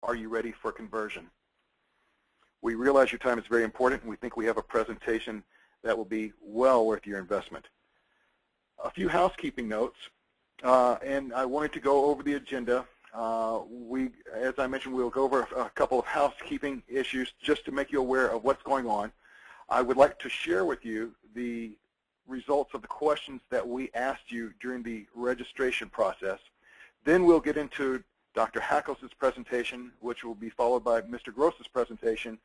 Are you ready for conversion? We realize your time is very important, and we think we have a presentation that will be well worth your investment. A few housekeeping notes, and I wanted to go over the agenda. As I mentioned, we'll go over a couple of housekeeping issues just to make you aware of what's going on. I would like to share with you the results of the questions that we asked you during the registration process. Then we'll get into Dr. Hackos' presentation, which will be followed by Mr. Gross's presentation,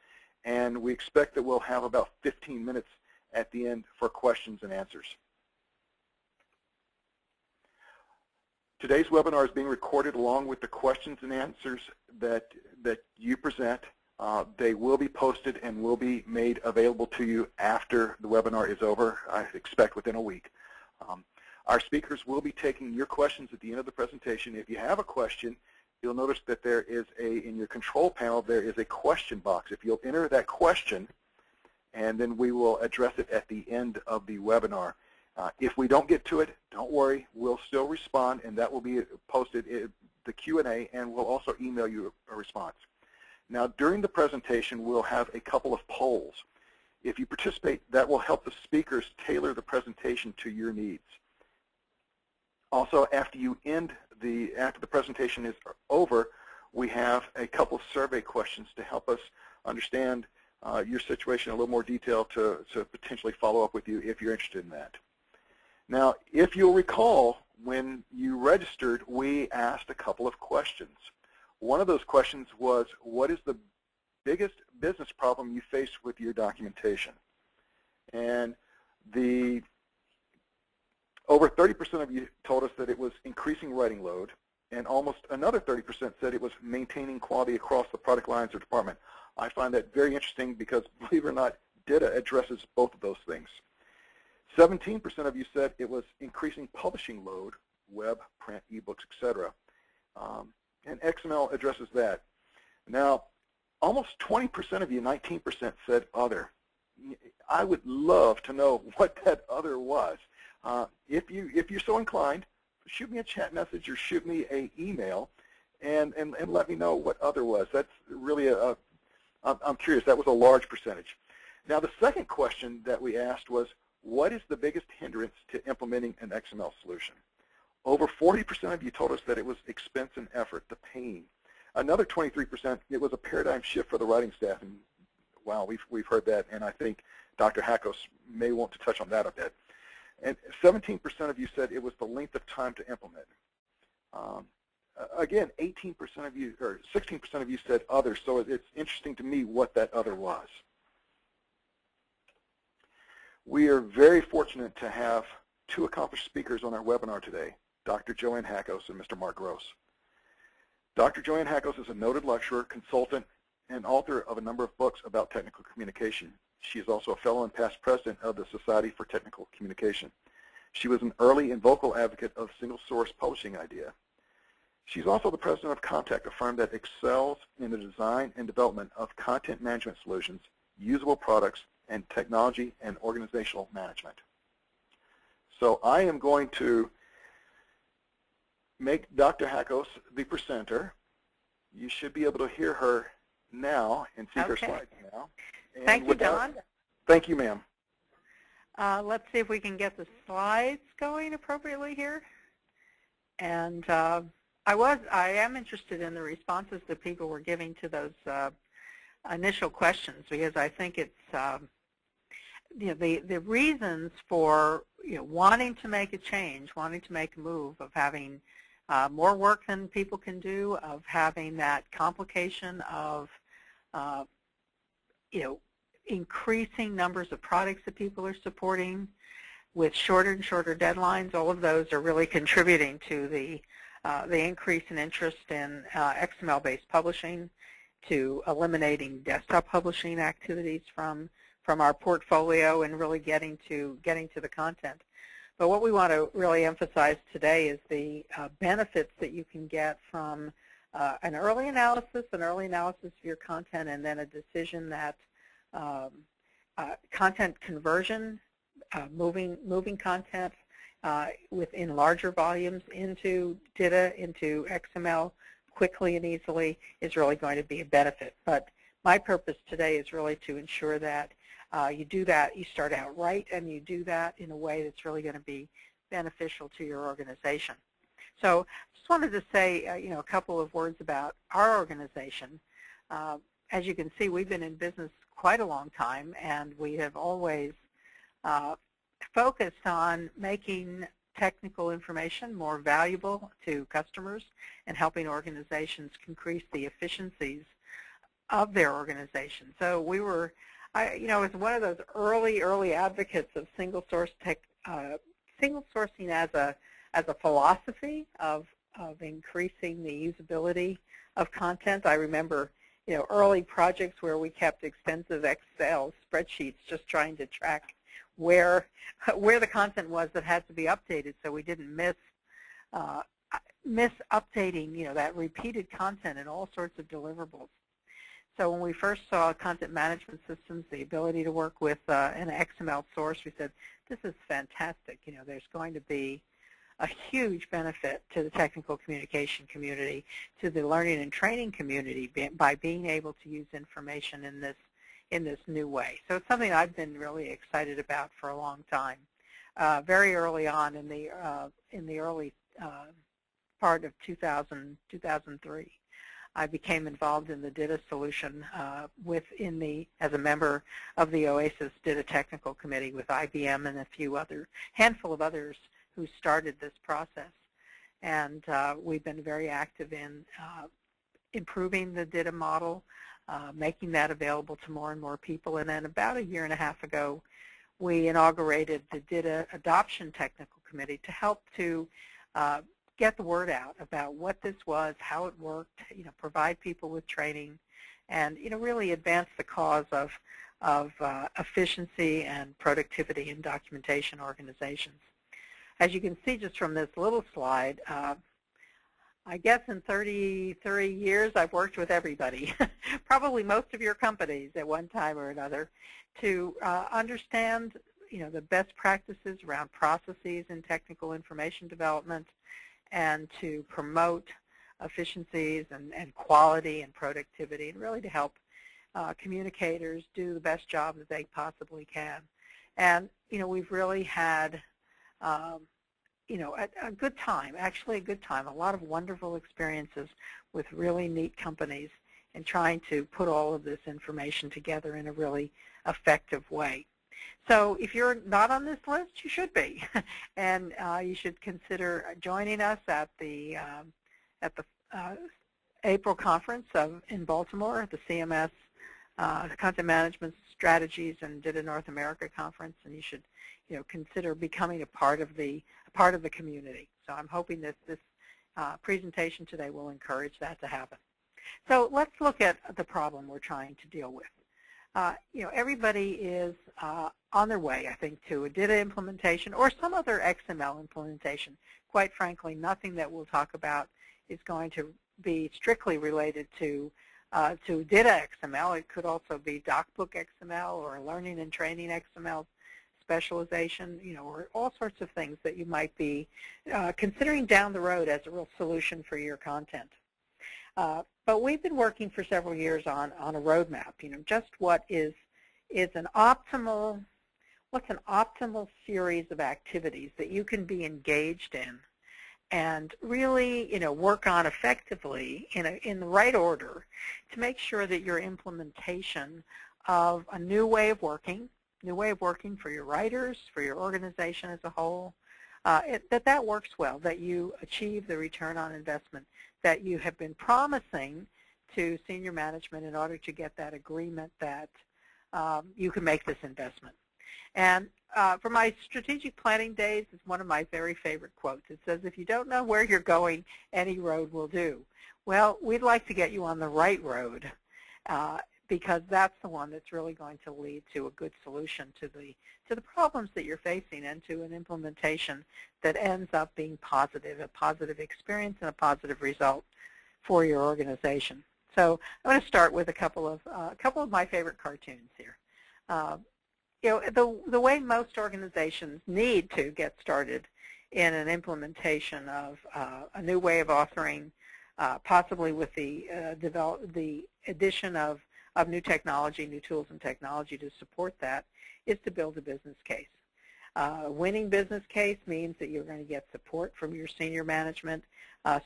and we expect that we'll have about 15 minutes at the end for questions and answers. Today's webinar is being recorded along with the questions and answers that you present. They will be posted and will be made available to you after the webinar is over, I expect within a week. Our speakers will be taking your questions at the end of the presentation. If you have a question, you'll notice that there is in your control panel, there is a question box. If you'll enter that question, and then we will address it at the end of the webinar. If we don't get to it, don't worry. We'll still respond, and that will be posted in the Q&A, and we'll also email you a response. Now, during the presentation, we'll have a couple of polls. If you participate, that will help the speakers tailor the presentation to your needs. Also, after the presentation is over, we have a couple of survey questions to help us understand your situation in a little more detail to potentially follow up with you if you're interested in that. Now, if you'll recall, when you registered, we asked a couple of questions. One of those questions was, what is the biggest business problem you face with your documentation? And over 30% of you told us that it was increasing writing load, and almost another 30% said it was maintaining quality across the product lines or department. I find that very interesting because, believe it or not, DITA addresses both of those things. 17% of you said it was increasing publishing load, web, print, ebooks, etc. And XML addresses that. Now, almost 20% of you, 19%, said other. I would love to know what that other was. If you're so inclined, shoot me a chat message or shoot me an email and let me know what other was. That's really I'm curious. That was a large percentage. Now, the second question that we asked was, what is the biggest hindrance to implementing an XML solution? Over 40% of you told us that it was expense and effort, the pain. Another 23%, it was a paradigm shift for the writing staff. And wow, we've heard that, and I think Dr. Hackos may want to touch on that a bit. And 17% of you said it was the length of time to implement. Again, 18% of you, or 16% of you said other, so it's interesting to me what that other was. We are very fortunate to have two accomplished speakers on our webinar today, Dr. JoAnn Hackos and Mr. Mark Gross. Dr. JoAnn Hackos is a noted lecturer, consultant, and author of a number of books about technical communication. She is also a fellow and past president of the Society for Technical Communication. She was an early and vocal advocate of single-source publishing idea. She's also the president of Comtech, a firm that excels in the design and development of content management solutions, usable products, and technology and organizational management. So I am going to make Dr. Hackos the presenter. You should be able to hear her now and see her slides now. And thank you, Don. Thank you, ma'am. Let's see if we can get the slides going appropriately here. And I am interested in the responses that people were giving to those initial questions, because I think it's the reasons for wanting to make a change, wanting to make a move, of having more work than people can do, of having that complication of increasing numbers of products that people are supporting with shorter and shorter deadlines. All of those are really contributing to the increase in interest in XML-based publishing, to eliminating desktop publishing activities from our portfolio and really getting to the content. But what we want to really emphasize today is the benefits that you can get from an early analysis of your content, and then a decision that content conversion, moving content within larger volumes into DITA, into XML quickly and easily is really going to be a benefit. But my purpose today is really to ensure that you do that, you start out right, and you do that in a way that's really going to be beneficial to your organization. So just wanted to say a couple of words about our organization. As you can see, we've been in business quite a long time, and we have always focused on making technical information more valuable to customers and helping organizations increase the efficiencies of their organization. So we were, as one of those early advocates of single sourcing as a philosophy of increasing the usability of content. I remember early projects where we kept extensive Excel spreadsheets just trying to track where the content was that had to be updated, so we didn't miss updating that repeated content in all sorts of deliverables. So when we first saw content management systems, the ability to work with an XML source, we said, this is fantastic. There's going to be a huge benefit to the technical communication community, to the learning and training community by being able to use information in this new way. So it's something I've been really excited about for a long time. Very early on in the early part of 2003, I became involved in the DITA solution as a member of the OASIS DITA Technical Committee with IBM and a handful of others who started this process. And we've been very active in improving the DITA model, making that available to more and more people. And then about a year and a half ago, we inaugurated the DITA Adoption Technical Committee to help to get the word out about what this was, how it worked, provide people with training, and really advance the cause of efficiency and productivity in documentation organizations. As you can see just from this little slide, I guess in 30 years I've worked with everybody, probably most of your companies at one time or another, to understand the best practices around processes in technical information development and to promote efficiencies and quality and productivity, and really to help communicators do the best job that they possibly can. And we've really had a good time, actually a good time, a lot of wonderful experiences with really neat companies in trying to put all of this information together in a really effective way. So if you're not on this list, you should be, and you should consider joining us at the April conference in Baltimore, the CMS Content Management Strategies and DITA North America conference, and you should consider becoming a part of the community. So I'm hoping that this presentation today will encourage that to happen. So let's look at the problem we're trying to deal with. Everybody is on their way, I think, to a DITA implementation or some other XML implementation. Quite frankly, nothing that we'll talk about is going to be strictly related to DITA XML. It could also be DocBook XML or learning and training XML specialization, or all sorts of things that you might be considering down the road as a real solution for your content. But we've been working for several years on a roadmap, just what's an optimal series of activities that you can be engaged in and really, work on effectively in the right order to make sure that your implementation of a new way of working for your writers, for your organization as a whole, that works well, that you achieve the return on investment that you have been promising to senior management in order to get that agreement that you can make this investment. And for my strategic planning days, it's one of my very favorite quotes. It says, if you don't know where you're going, any road will do. Well, we'd like to get you on the right road because that's the one that's really going to lead to a good solution to the problems that you're facing and to an implementation that ends up being positive, a positive experience and a positive result for your organization. So I'm going to start with a couple of my favorite cartoons here. The way most organizations need to get started in an implementation of a new way of authoring possibly with the addition of new technology, new tools and technology to support that, is to build a business case. Winning business case means that you're going to get support from your senior management,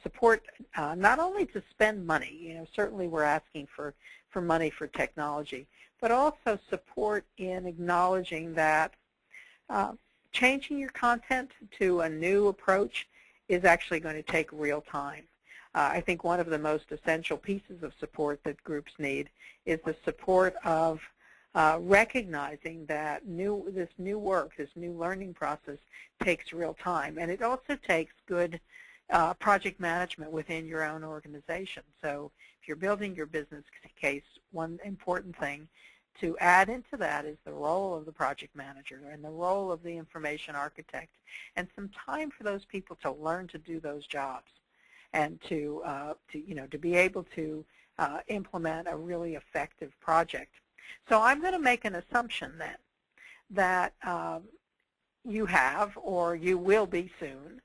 support not only to spend money, certainly we're asking for money for technology, but also support in acknowledging that changing your content to a new approach is actually going to take real time. I think one of the most essential pieces of support that groups need is the support of recognizing that this new work, this new learning process takes real time. And it also takes good project management within your own organization. So if you're building your business case, one important thing to add into that is the role of the project manager and the role of the information architect, and some time for those people to learn to do those jobs and to be able to implement a really effective project. So I'm going to make an assumption then that you have, or you will be soon,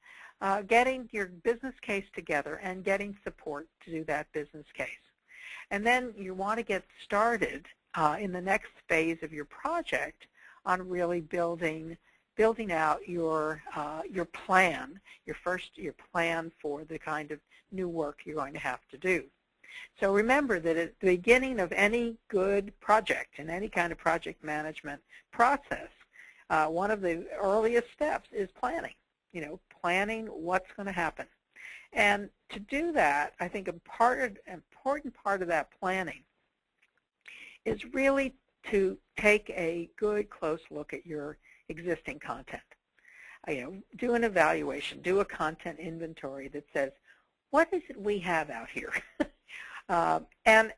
getting your business case together and getting support to do that business case. And then you want to get started in the next phase of your project on really building out your plan, your plan for the kind of new work you're going to have to do. So remember that at the beginning of any good project, in any kind of project management process, one of the earliest steps is planning. Planning what's going to happen. And to do that, I think an important part of that planning is really to take a good, close look at your existing content. Do an evaluation, do a content inventory that says, what is it we have out here? And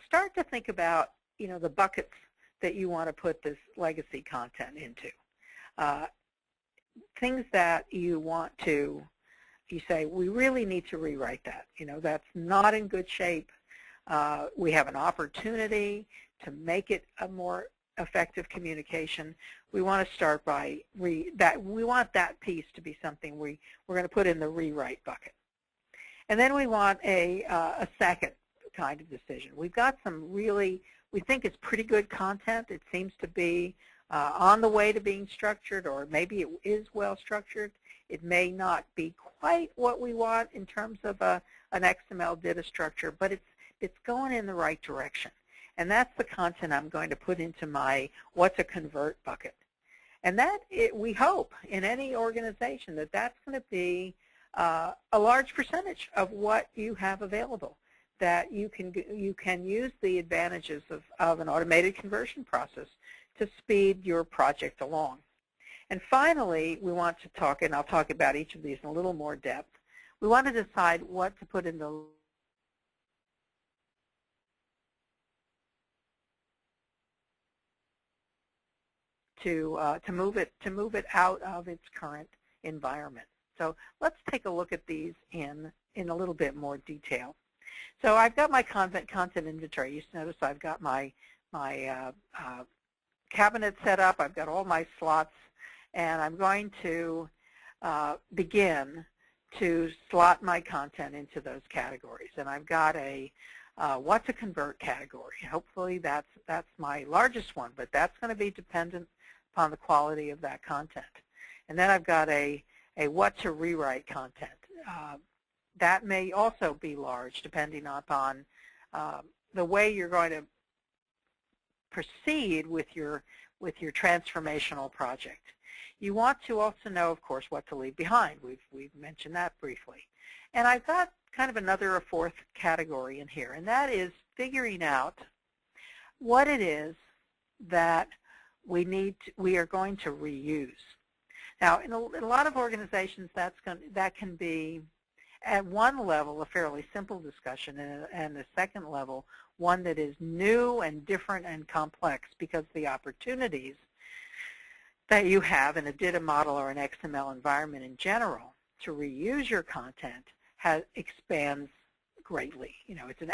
start to think about, the buckets that you want to put this legacy content into. Things that you say, we really need to rewrite that. That's not in good shape. We have an opportunity to make it a more effective communication. We want to start by we want that piece to be something we're going to put in the rewrite bucket. And then we want a second kind of decision. We've got some we think it's pretty good content. It seems to be on the way to being structured, or maybe it is well structured. It may not be quite what we want in terms of an XML DITA structure, but it's going in the right direction. And that's the content I'm going to put into my what's a convert bucket. And we hope in any organization that that's going to be a large percentage of what you have available, that you can use the advantages of an automated conversion process to speed your project along. And finally, we want to talk, and I'll talk about each of these in a little more depth, we want to decide what to put in the to move it out of its current environment. So let's take a look at these in a little bit more detail. So I've got my content inventory. You notice I've got my cabinet set up. I've got all my slots, and I'm going to begin to slot my content into those categories. And I've got a what's a convert category. Hopefully that's my largest one, but that's going to be dependent upon the quality of that content. And then I've got a what to rewrite content. That may also be large depending upon the way you're going to proceed with your transformational project. You want to also know, of course, what to leave behind. We've mentioned that briefly. And I've got kind of a fourth category in here, and that is figuring out what it is that we are going to reuse. Now, in a lot of organizations, that can be, at one level, a fairly simple discussion, and the second level, one that is new and different and complex, because the opportunities that you have in a DITA model or an XML environment in general to reuse your content expands greatly. It's an